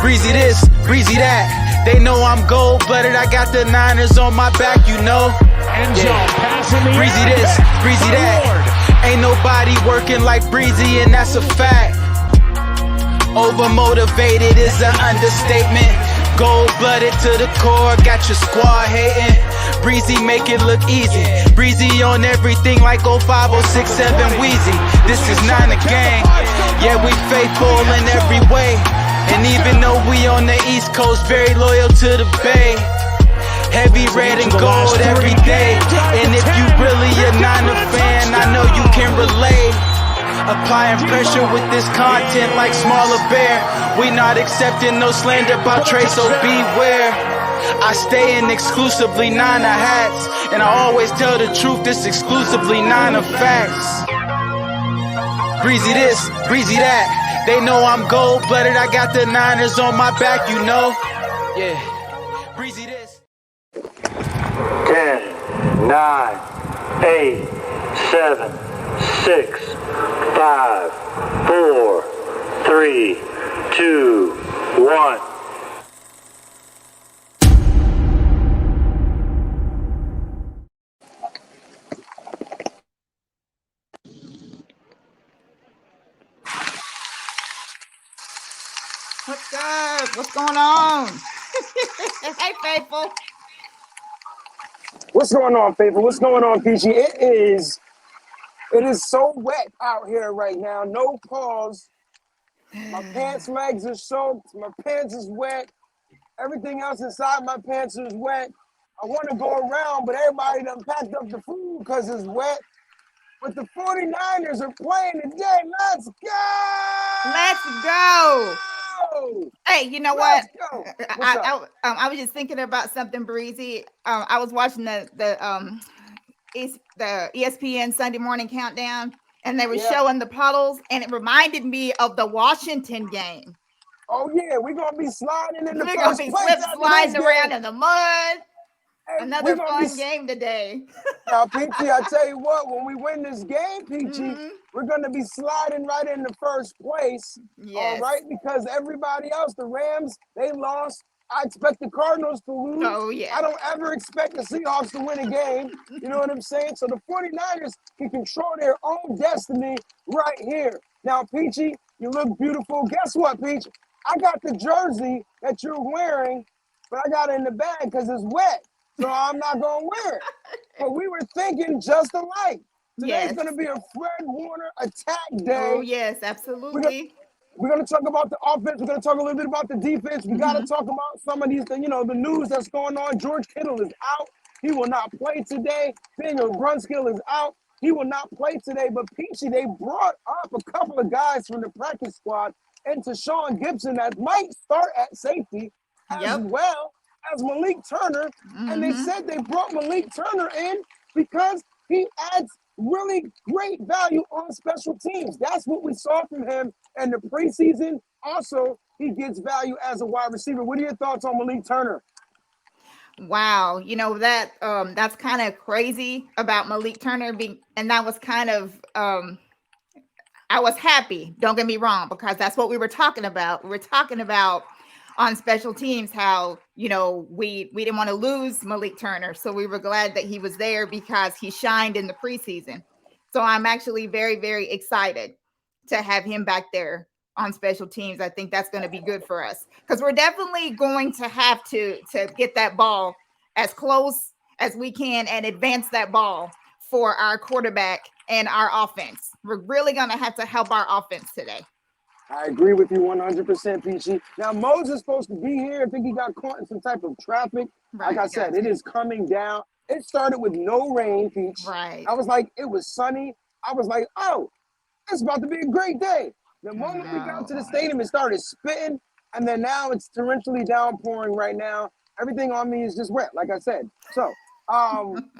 Breezy this, breezy that. They know I'm gold-blooded, I got the Niners on my back, you know. Breezy this, breezy that. Ain't nobody working like Breezy, and that's a fact. Overmotivated is an understatement. Gold-blooded to the core, got your squad hating. Breezy make it look easy. Breezy on everything like 05067 Wheezy. This is not a gang. Yeah, we faithful in every way. And even though we on the East Coast, very loyal to the Bay. Heavy red and gold every day. And if you really a Niner fan, I know you can relate. Applying pressure with this content like Smaller Bear. We not accepting no slander about Trey, so beware. I stay in exclusively Niner hats, and I always tell the truth, this exclusively Niner facts. Breezy this, breezy that. They know I'm gold-blooded, I got the Niners on my back, you know. Yeah, breezy this. 10, 9, 8, 7, 6, 5, 4, 3, 2, 1. What's up? What's going on? Hey, Faithful. What's going on, Faithful? What's going on, Peachy? It is so wet out here right now. No pause. My pants legs are soaked. My pants is wet. Everything else inside my pants is wet. I want to go around, but everybody done packed up the food because it's wet. But the 49ers are playing today. Let's go! Let's go. Hey, you know what? I was just thinking about something, Breezy. I was watching the ESPN Sunday Morning Countdown, and they were showing the puddles, and it reminded me of the Washington game. Oh yeah, we're gonna be sliding in the We're first gonna be place. sliding around in the mud. Hey, Another fun game today. Now, Peachy, I tell you what, when we win this game, Peachy, we're going to be sliding right in the first place. Yes. All right? Because everybody else, the Rams, they lost. I expect the Cardinals to lose. Oh, yeah. I don't ever expect the Seahawks to win a game. You know what I'm saying? So the 49ers can control their own destiny right here. Now, Peachy, you look beautiful. Guess what, Peach? I got the jersey that you're wearing, but I got it in the bag because it's wet. So I'm not going to wear it. But we were thinking just alike. Today's going to be a Fred Warner attack day. Oh, yes, absolutely. We're going to talk about the offense. We're going to talk a little bit about the defense. We got to talk about some of these, the news that's going on. George Kittle is out. He will not play today. Daniel Brunskill is out. He will not play today. But Peachy, they brought up a couple of guys from the practice squad and to Sean Gibson that might start at safety as well as Malik Turner, and they said they brought Malik Turner in because he adds really great value on special teams. That's what we saw from him in the preseason. Also, he gets value as a wide receiver. What are your thoughts on Malik Turner? Wow, that's kind of crazy about Malik Turner being, and that was kind of I was happy, don't get me wrong, because that's what we were talking about. We were talking about on special teams how, we didn't want to lose Malik Turner. So we were glad that he was there because he shined in the preseason. So I'm actually very, very excited to have him back there on special teams. I think that's going to be good for us because we're definitely going to have to get that ball as close as we can and advance that ball for our quarterback and our offense. We're really going to have to help our offense today. I agree with you 100%, Peachy. Now, Moses is supposed to be here. I think he got caught in some type of traffic. Right, like I said, it is coming down. It started with no rain, Peach. Right. I was like, it was sunny. I was like, oh, it's about to be a great day. The moment we got to the stadium, it started spitting, and then now it's torrentially downpouring right now. Everything on me is just wet, like I said. So,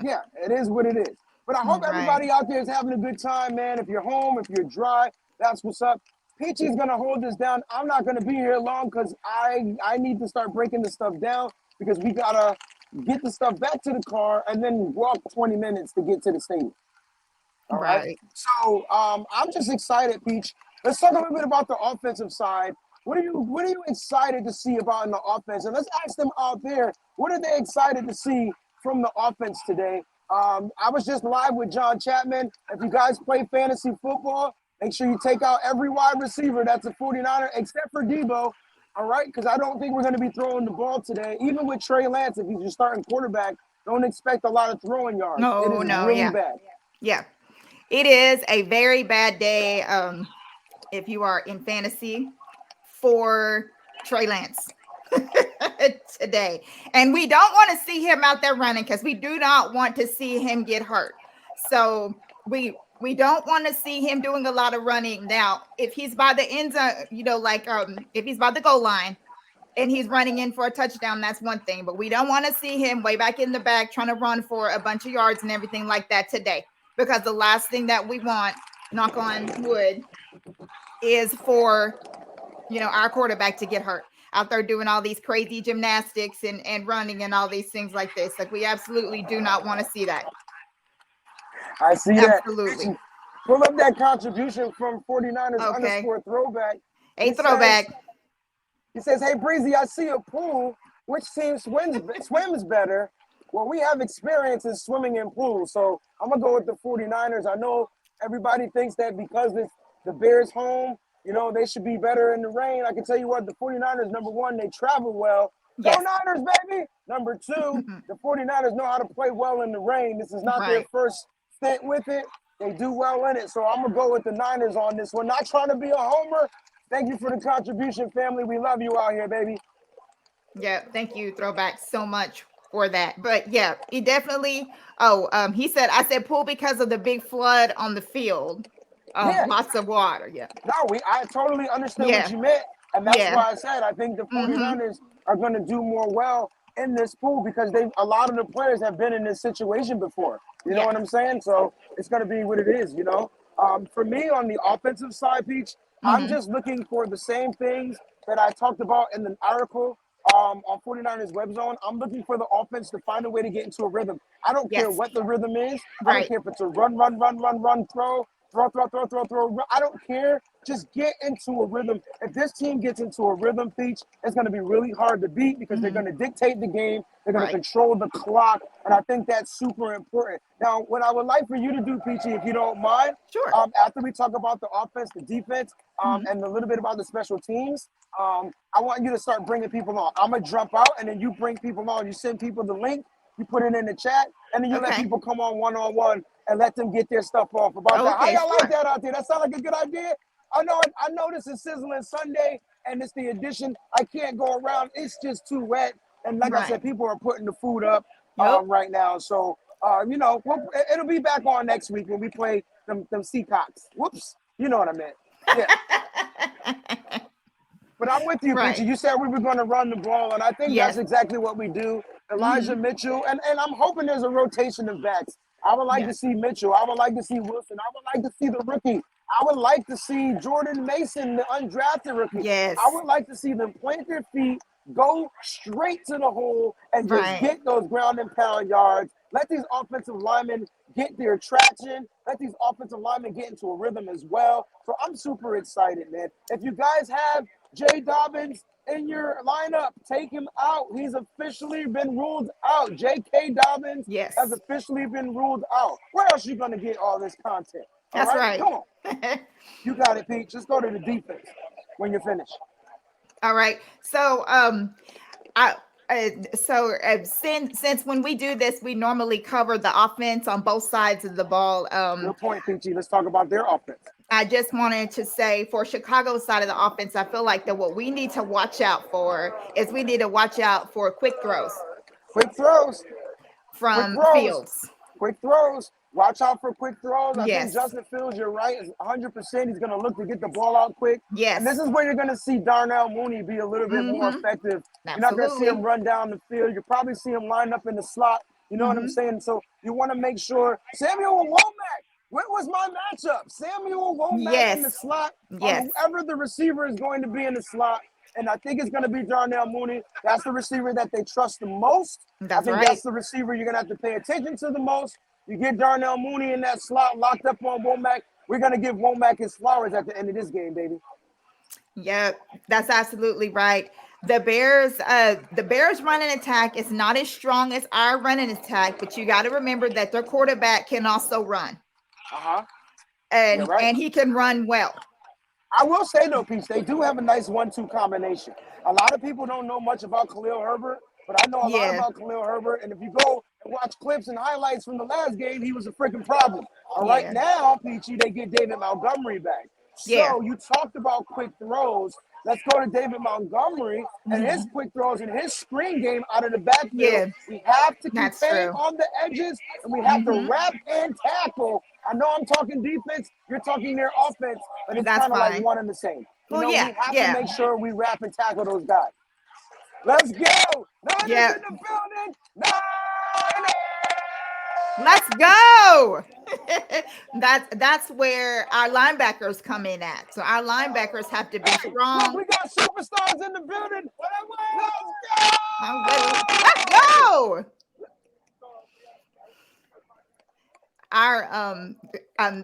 yeah, it is what it is. But I hope everybody out there is having a good time, man. If you're home, if you're dry, that's what's up. Peachy's going to hold this down. I'm not going to be here long because I need to start breaking the stuff down because we got to get the stuff back to the car and then walk 20 minutes to get to the stadium. All right. So I'm just excited, Peach. Let's talk a little bit about the offensive side What are you excited to see about in the offense? And let's ask them out there, what are they excited to see from the offense today? I was just live with John Chapman. If you guys play fantasy football, make sure you take out every wide receiver that's a 49er except for Debo. All right, because I don't think we're going to be throwing the ball today. Even with Trey Lance, if he's your starting quarterback, don't expect a lot of throwing yards. It is really bad. Yeah, it is a very bad day if you are in fantasy for Trey Lance today. And we don't want to see him out there running because we do not want to see him get hurt. So we don't want to see him doing a lot of running. Now, if he's by the end zone, if he's by the goal line and he's running in for a touchdown, that's one thing. But we don't want to see him way back in the back trying to run for a bunch of yards and everything like that today. Because the last thing that we want, knock on wood, is for our quarterback to get hurt out there doing all these crazy gymnastics and running and all these things like this. Like, we absolutely do not want to see that. I see absolutely. That. Pull up that contribution from 49ers _ throwback. A throwback. He says, hey, Breezy, I see a pool. Which team swims better? Well, we have experience in swimming in pools, so I'm going to go with the 49ers. I know everybody thinks that because it's the Bears' home, they should be better in the rain. I can tell you what, the 49ers, number one, they travel well. Yes. Go Niners, baby! Number two, the 49ers know how to play well in the rain. This is not their first stint with it. They do well in it, so I'm going to go with the Niners on this one. Not trying to be a homer. Thank you for the contribution, family. We love you out here, baby. Yeah, thank you, Throwback, so much for that. But, yeah, he definitely he said, I said pool because of the big flood on the field. Lots of water. Yeah. No, I totally understand what you meant. And that's why I said I think the 49ers are going to do more well in this pool because a lot of the players have been in this situation before. You know what I'm saying? So it's going to be what it is, For me, on the offensive side, Peach, I'm just looking for the same things that I talked about in the article on 49ers Web Zone. I'm looking for the offense to find a way to get into a rhythm. I don't care what the rhythm is. I don't care if it's a run, throw. I don't care. Just get into a rhythm. If this team gets into a rhythm, Peach, it's going to be really hard to beat because they're going to dictate the game. They're going to control the clock. And I think that's super important. Now, what I would like for you to do, Peachy, if you don't mind, after we talk about the offense, the defense, and a little bit about the special teams, I want you to start bringing people on. I'm going to jump out, and then you bring people on. You send people the link. You put it in the chat, and then you let people come on one-on-one and let them get their stuff off about that. How y'all like that out there? That sound like a good idea? I know this is Sizzl'N Sunday, and it's the edition. I can't go around. It's just too wet. And like I said, people are putting the food up right now. So, it'll be back on next week when we play them Seacocks. Whoops. You know what I meant. Yeah. But I'm with you, Peachy. You said we were going to run the ball, and I think that's exactly what we do. Elijah Mitchell, and I'm hoping there's a rotation of backs. I would like to see Mitchell. I would like to see Wilson. I would like to see the rookie. I would like to see Jordan Mason, the undrafted rookie. Yes. I would like to see them plant their feet, go straight to the hole, and just get those ground and pound yards. Let these offensive linemen get their traction. Let these offensive linemen get into a rhythm as well. So I'm super excited, man. If you guys have Jay Dobbins in your lineup, take him out. He's officially been ruled out. J.K. Dobbins has officially been ruled out. Where else are you going to get all this content? That's right. Come on. You got it, Pete. Just go to the defense when you're finished. All right. So, since when we do this, we normally cover the offense on both sides of the ball. Good point, Peachy. Let's talk about their offense. I just wanted to say for Chicago's side of the offense, I feel like that what we need to watch out for is we need to watch out for quick throws. Quick throws. From Fields. Quick throws. Watch out for quick throws. I think Justin Fields, you're right, is 100%. He's going to look to get the ball out quick. Yes. And this is where you're going to see Darnell Mooney be a little bit more effective. Absolutely. You're not going to see him run down the field. You'll probably see him line up in the slot. You know what I'm saying? So you want to make sure. Samuel Womack. What was my matchup? Samuel Womack in the slot. Whoever the receiver is going to be in the slot. And I think it's going to be Darnell Mooney. That's the receiver that they trust the most. That's that's the receiver you're going to have to pay attention to the most. You get Darnell Mooney in that slot locked up on Womack. We're going to give Womack his flowers at the end of this game, baby. Yep, that's absolutely right. The Bears running attack is not as strong as our running attack, but you got to remember that their quarterback can also run, Uh-huh. You're and right. he can run well. I will say though, Peach, they do have a nice 1-2 combination. A lot of people don't know much about Khalil Herbert, but I know a lot Yeah, about Khalil Herbert. And if you go and watch clips and highlights from the last game, he was a freaking problem. All right, yeah, now, Peachy, they get David Montgomery back. yeah. So you talked about quick throws. Let's go to David Montgomery and his Hmm. quick throws and his screen game out of the backfield. Yeah, We have to that's contain true. on the edges and we have to Hmm. wrap and tackle. I know I'm talking defense, you're talking their offense, but it's That's kind of like fine. one and the same. Well, We yeah, have to yeah, make sure we wrap and tackle those guys. Let's go. Niners yeah. in the building. Niners. Let's go. That's where our linebackers come in at. So our linebackers have to be Hey, look, strong. we got superstars in the building. Let's Let's go. Our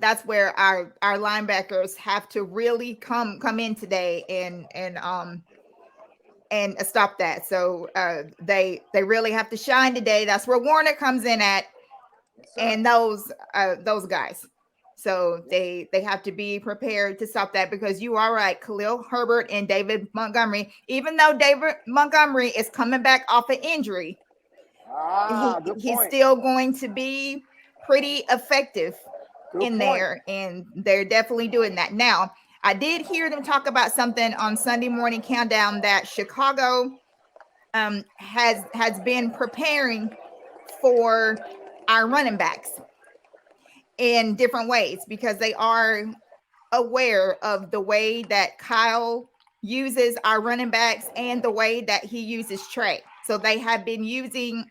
That's where our linebackers have to really come in today and stop that. So they really have to shine today. That's where Warner comes in at, and those guys. So they have to be prepared to stop that, because you are right, Khalil Herbert and David Montgomery. Even though David Montgomery is coming back off an injury, Good he's point. still going to be pretty effective Good in point. there, and they're definitely doing that. Now, I did hear them talk about something on Sunday Morning Countdown, that Chicago has been preparing for our running backs in different ways, because they are aware of the way that Kyle uses our running backs and the way that he uses Trey. So they have been using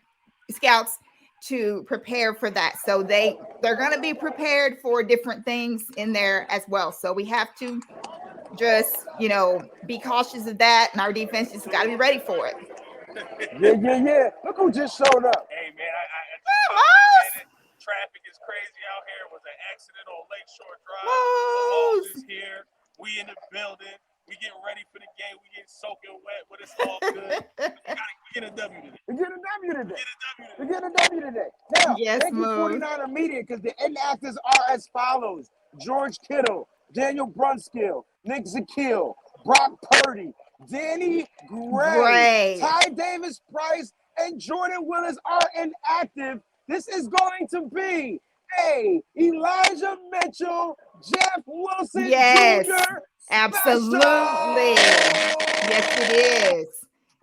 scouts to prepare for that. So they're going to be prepared for different things in there as well. So we have to just, be cautious of that, and our defense just got to be ready for it. Yeah. Look who just showed up. Hey man, I just called to say that traffic is crazy out here. It was an accident on Lakeshore Drive. Mahomes is here. We in the building. We getting ready for the game. We getting soaking wet, but it's all good. We get a W today. We get a W today. Get a W We today. get a W today. Now, Yes, thank you, Moo. 49er Media, because the inactives are as follows: George Kittle, Daniel Brunskill, Nick Zakiel, Brock Purdy, Danny Gray, Great. Ty Davis Price, and Jordan Willis are inactive. This is going to be a Elijah Mitchell, Jeff Wilson Yes, Jr. absolutely. Yes, it is.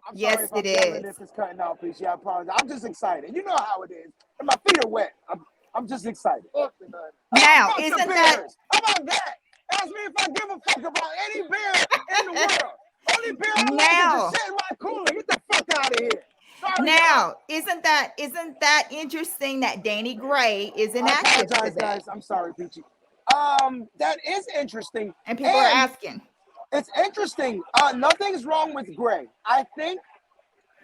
I'm Yes, sorry if I'm it yelling is. if it's cutting out, please. Yeah, I apologize. I'm just excited. You know how it is. And my feet are wet. I'm just excited. Now, Fuck the isn't that Bears. How about that? Ask me if I give a fuck about any bear in the world. Only bear I like is now? to sit in my cooler. Get the fuck out of here. Sorry, y'all. Now, isn't that interesting that Danny Gray is I inactive apologize, today? guys. I'm sorry, Peachy. That is interesting. And people are asking. It's interesting. Nothing's wrong with Gray. I think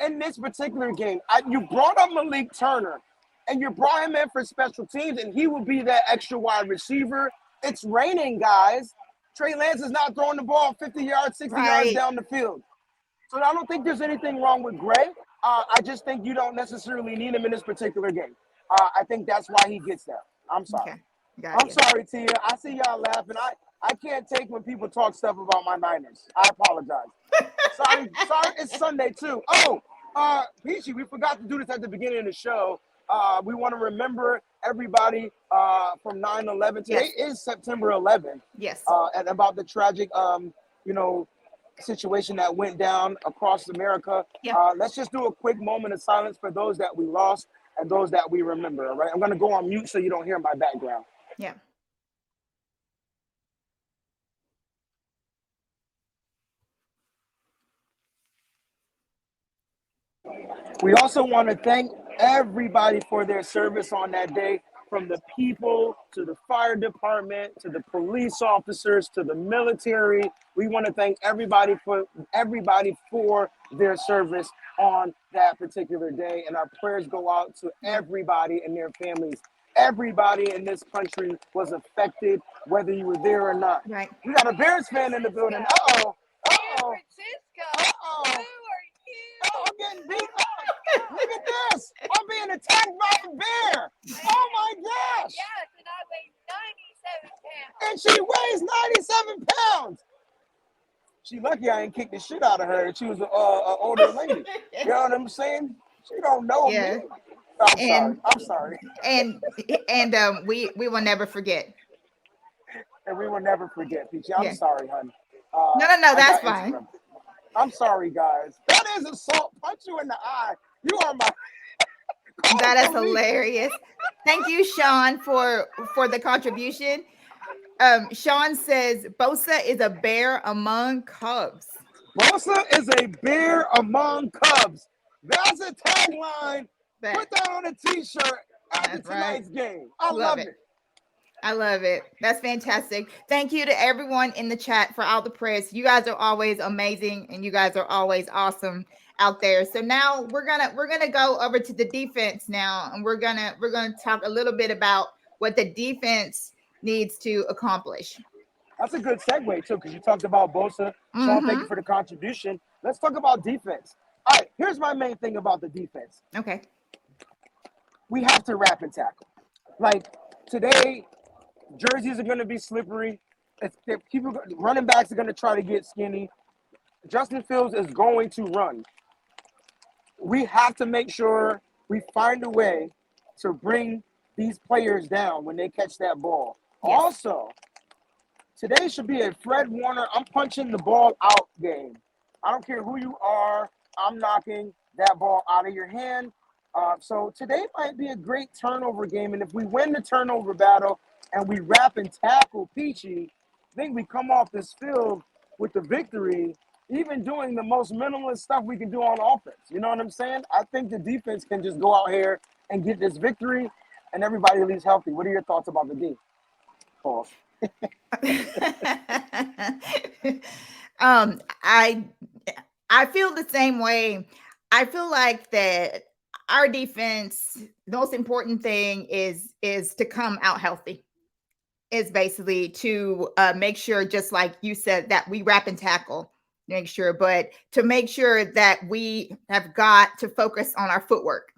in this particular game, you brought up Malik Turner, and you brought him in for special teams, and he will be that extra wide receiver. It's raining, guys. Trey Lance is not throwing the ball 50 yards, 60 yards Right. down the field. So I don't think there's anything wrong with Gray. I just think you don't necessarily need him in this particular game. I think that's why he gets that. I'm sorry. Okay. Got I'm you. sorry, Tia. I see y'all laughing. I can't take when people talk stuff about my Niners. I apologize. Sorry, it's Sunday too. Oh, Peachy, we forgot to do this at the beginning of the show. We want to remember everybody from 9/11. Today is September 11th. Yes. And about the tragic, situation that went down across America. Yeah. Let's just do a quick moment of silence for those that we lost and those that we remember. All right, I'm gonna go on mute so you don't hear my background. Yeah. We also want to thank everybody for their service on that day, from the people to the fire department to the police officers to the military. We want to thank everybody for their service on that particular day, and our prayers go out to everybody and their families. everybody in this country was affected, whether you were there or not. Right. We got a Bears fan in the building. Uh-oh. Uh-oh. Francisco, Uh-oh. who are you? Oh, I'm getting beat up. Look at this. I'm being attacked by a bear. Oh, my gosh. Yes, and I weigh 97 pounds. And she weighs 97 pounds. She lucky I ain't kicked the shit out of her. She was an older lady. You know what I'm saying? She don't know Yeah. me. I'm sorry. And- I'm sorry. And we will never forget. And we will never forget, Peachy. I'm Yeah. sorry, honey. No, I that's got fine. Instagram. I'm sorry, guys. That is assault. Punch you in the eye. You are my. That is hilarious. Thank you, Sean, for the contribution. Sean says Bosa is a bear among cubs. Bosa is a bear among cubs. That's a tagline. Put that on a t-shirt after That's right. tonight's game. I love it. I love it. That's fantastic. Thank you to everyone in the chat for all the prayers. You guys are always amazing, and you guys are always awesome out there. So now we're gonna go over to the defense now, and we're gonna talk a little bit about what the defense needs to accomplish. That's a good segue too, because you talked about Bosa. Sean, thank you for the contribution. Let's talk about defense. All right, here's my main thing about the defense. Okay. We have to wrap and tackle. Like today, jerseys are going to be slippery. Running backs are going to try to get skinny. Justin Fields is going to run. We have to make sure we find a way to bring these players down when they catch that ball. Yes. Also, today should be a Fred Warner, I'm punching the ball out game. I don't care who you are. I'm knocking that ball out of your hand. So today might be a great turnover game. And if we win the turnover battle and we wrap and tackle Peachy, I think we come off this field with the victory, even doing the most minimalist stuff we can do on offense. You know what I'm saying? I think the defense can just go out here and get this victory and everybody leaves healthy. What are your thoughts about the D? Pause. I feel the same way. I feel like that our defense, the most important thing is to come out healthy. Is basically to make sure, just like you said, that we wrap and tackle, make sure, but to make sure that we have got to focus on our footwork.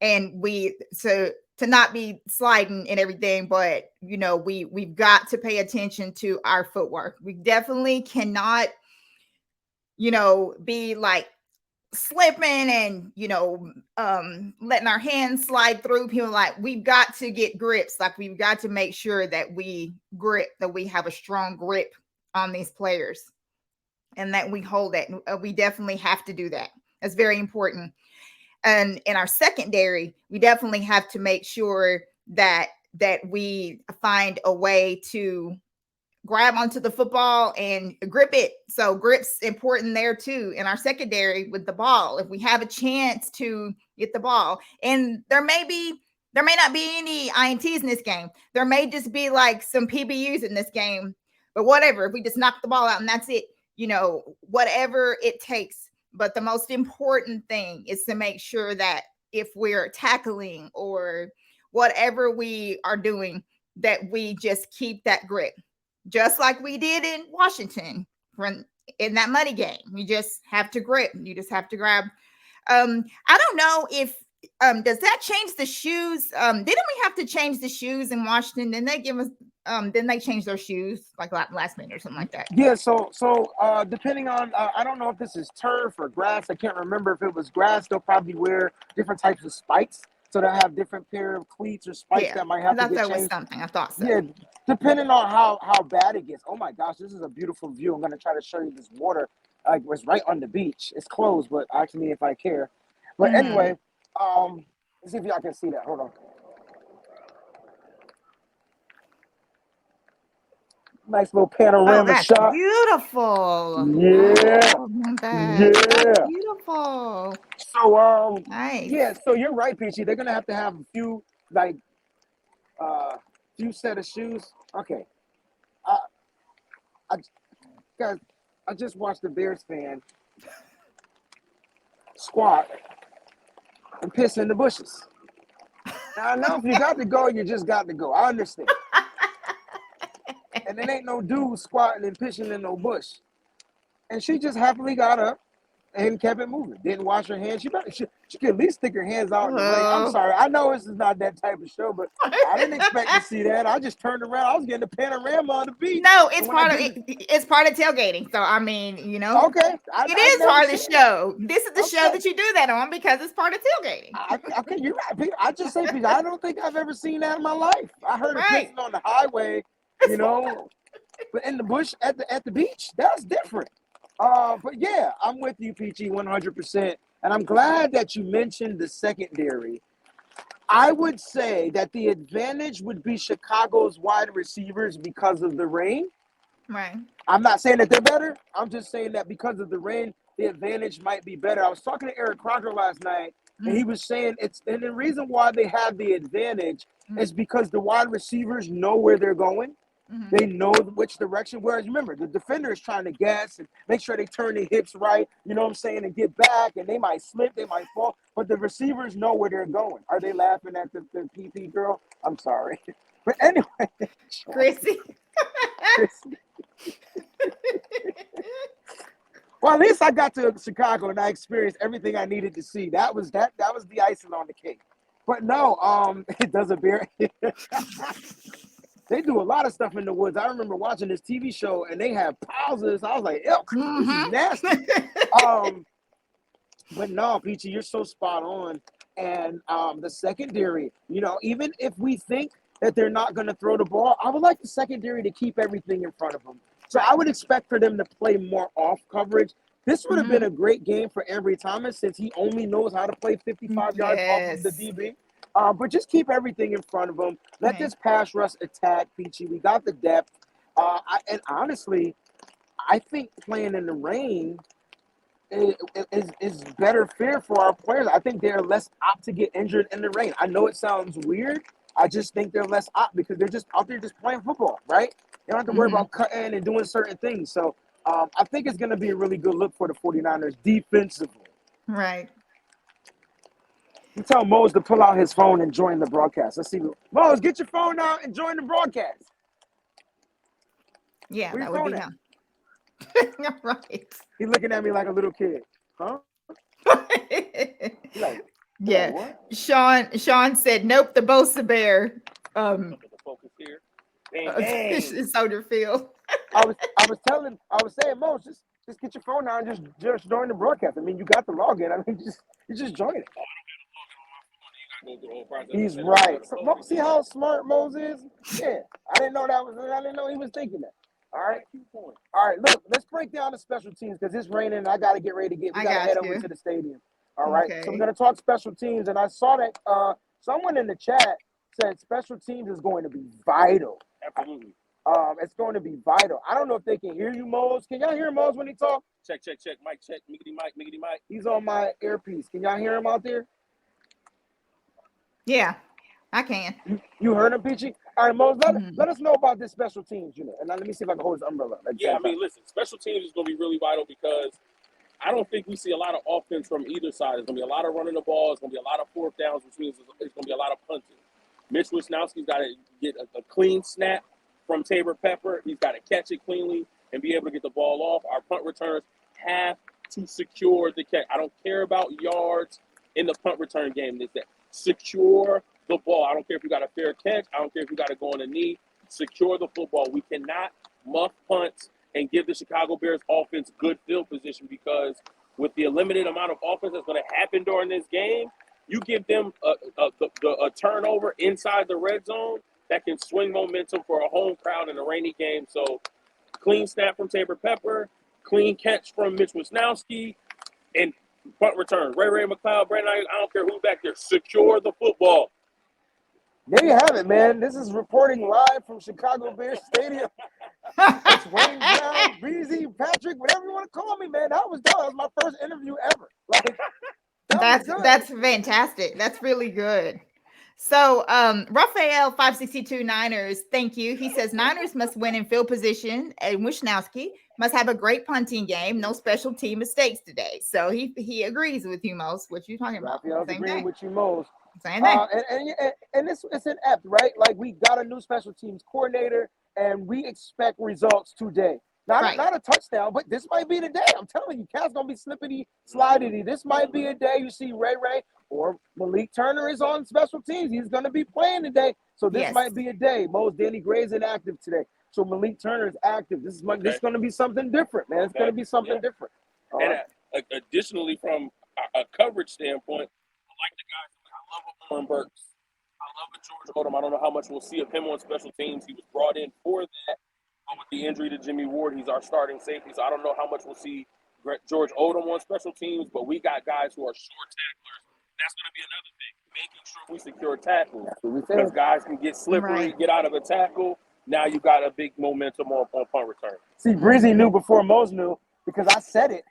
And to not be sliding and everything, but we've got to pay attention to our footwork. We definitely cannot, be like slipping and letting our hands slide through people. Like, we've got to get grips. Like, we've got to make sure that we have a strong grip on these players and that we hold it. We definitely have to do that. That's very important. And in our secondary, we definitely have to make sure that we find a way to grab onto the football and grip it. So grip's important there too in our secondary with the ball. If we have a chance to get the ball, and there may not be any INTs in this game. There may just be like some PBUs in this game, but whatever. If we just knock the ball out and that's it, whatever it takes. But the most important thing is to make sure that if we're tackling or whatever we are doing, that we just keep that grip. Just like we did in Washington in that money game. You just have to grip. You just have to grab. I don't know if does that change the shoes? Didn't we have to change the shoes in Washington? Didn't they give us didn't they change their shoes like last minute or something like that? Yeah, so depending on I don't know if this is turf or grass. I can't remember. If it was grass, they'll probably wear different types of spikes. So they'll have different pair of cleats or spikes that might have to get that changed. Was something. I thought so. Yeah, depending on how bad it gets. Oh my gosh, this is a beautiful view. I'm gonna try to show you this water. Like, it's right on the beach. It's closed, but ask me if I care. But anyway, let's see if y'all can see that. Hold on. Nice little panorama shot. Beautiful. Yeah. That's beautiful. So Nice. yeah, so you're right, Peachy. They're gonna have to have a few few set of shoes. Okay. Guys, I just watched the Bears fan squat and piss in the bushes. I know if you got to go, you just got to go. I understand. And it ain't no dude squatting and pitching in no bush. And she just happily got up and kept it moving. Didn't wash her hands. She could at least stick her hands out in the rain. I'm sorry. I know this is not that type of show, but I didn't expect to see that. I just turned around. I was getting a panorama on the beach. No, it's part of it's part of tailgating. So I mean, you know, okay, it is part of the show. This is the show that you do that on because it's part of tailgating. Okay, you're right. I just say, I don't think I've ever seen that in my life. I heard it pissing on the highway, you know, but in the bush at the beach, that's different. But yeah, I'm with you, Peachy, 100%. And I'm glad that you mentioned the secondary. I would say that the advantage would be Chicago's wide receivers because of the rain. Right. I'm not saying that they're better. I'm just saying that because of the rain, the advantage might be better. I was talking to Eric Crocker last night, and he was saying and the reason why they have the advantage is because the wide receivers know where they're going. They know which direction. Whereas, remember, the defender is trying to guess and make sure they turn their hips right, you know what I'm saying, and get back, and they might slip, they might fall. But the receivers know where they're going. Are they laughing at the PP girl? I'm sorry. But anyway. Chrissy. Well, at least I got to Chicago and I experienced everything I needed to see. That was the icing on the cake. But no, it doesn't bear. They do a lot of stuff in the woods. I remember watching this TV show and they have piles of this. I was like, ew, this is nasty. But no, Peachy, you're so spot on. And the secondary, you know, even if we think that they're not going to throw the ball, I would like the secondary to keep everything in front of them. So I would expect for them to play more off coverage. This would have been a great game for Ambry Thomas since he only knows how to play 55 yards off of the DB. But just keep everything in front of them. Let this pass rush attack, Peachy. We got the depth. And honestly, I think playing in the rain is better fear for our players. I think they're less apt to get injured in the rain. I know it sounds weird. I just think they're less apt because they're just out there just playing football, right? They don't have to worry about cutting and doing certain things. So I think it's going to be a really good look for the 49ers defensively. Right. You tell Mose to pull out his phone and join the broadcast. Let's see. Mose, get your phone out and join the broadcast. Yeah, that would be him. Right. He's looking at me like a little kid. Huh? Like, yeah. What? Sean said, nope, the Bosa Bear. The focus here. It's Soldier Field. I was saying, Mose, just get your phone out and just join the broadcast. I mean, you got the login. I mean, just join it. He's right. So, see how smart Mose is? Yeah. I didn't know he was thinking that. All right. All right. Look, let's break down the special teams because it's raining and I got to get ready to we got to head over to the stadium. All right. Okay. So we're going to talk special teams. And I saw that someone in the chat said special teams is going to be vital. Absolutely. It's going to be vital. I don't know if they can hear you, Mose. Can y'all hear Mose when he talks? Check. Mic check. Miggity mic. He's on my earpiece. Can y'all hear him out there? Yeah, I can. You heard him, Peachy? All right, Mose, let us know about this special teams unit. And now let me see if I can hold his umbrella. Listen, special teams is going to be really vital because I don't think we see a lot of offense from either side. It's going to be a lot of running the ball. It's going to be a lot of fourth downs, which means it's going to be a lot of punting. Mitch Wisnowski's got to get a clean snap from Tabor Pepper. He's got to catch it cleanly and be able to get the ball off. Our punt returners have to secure the catch. I don't care about yards in the punt return game. It's that secure the ball. I don't care if you got a fair catch. I don't care if you got to go on a knee. Secure the football. We cannot muff punts and give the Chicago Bears offense good field position because with the limited amount of offense that's going to happen during this game, you give them a turnover inside the red zone that can swing momentum for a home crowd in a rainy game. So clean snap from Tabor Pepper, clean catch from Mitch Wisnowski, and punt return. Ray McLeod, Brandon, I don't care who's back there. Secure the football. There you have it, man. This is reporting live from Chicago Bears Stadium. It's Wayne Brown, Breezy, Patrick, whatever you want to call me, man. That was my first interview ever. Like, that's fantastic. That's really good. So Raphael 562 Niners, thank you. He says Niners must win in field position, and Wisnowski must have a great punting game. No special team mistakes today. So he agrees with you, Mose. What you talking about? Raphael's agreeing with you, Mose. Same thing. And it's inept, right? Like we got a new special teams coordinator, and we expect results today. Not a touchdown, but this might be the day. I'm telling you, Cat's gonna be slippity, slidity. This might be a day you see Ray or Malik Turner is on special teams. He's gonna be playing today, so this might be a day. Danny Gray's inactive today, so Malik Turner is active. This is gonna be something different, man. It's gonna be something different. Additionally, from a coverage standpoint, I like the guys. I love Warren Burks. I love George Odom. I don't know how much we'll see of him on special teams. He was brought in for that. But with the injury to Jimmy Ward, he's our starting safety. So I don't know how much we'll see George Odom on special teams. But we got guys who are short tacklers. That's going to be another thing, making sure we secure tackles. Because guys can get slippery, get out of a tackle. Now you got a big momentum on punt return. See, Breezy knew before Mose knew because I said it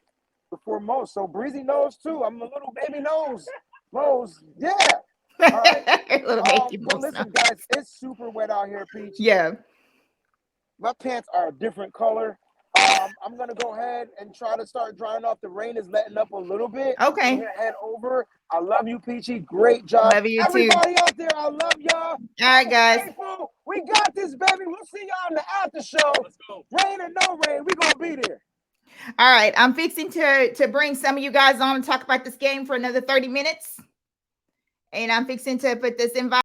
before Mose. So Breezy knows too. I'm a little baby nose. Mose, yeah. All right. Little baby Well, listen, guys, it's super wet out here, Peach. Yeah. My pants are a different color. I'm going to go ahead and try to start drying off. The rain is letting up a little bit. Okay. I'm going to head over. I love you, Peachy. Great job. Love you Everybody too. out there, I love y'all. All right, guys. Faithful. We got this, baby. We'll see y'all in the after show. Let's go. Rain or no rain, we're going to be there. All right. I'm fixing to bring some of you guys on and talk about this game for another 30 minutes. And I'm fixing to put this invite.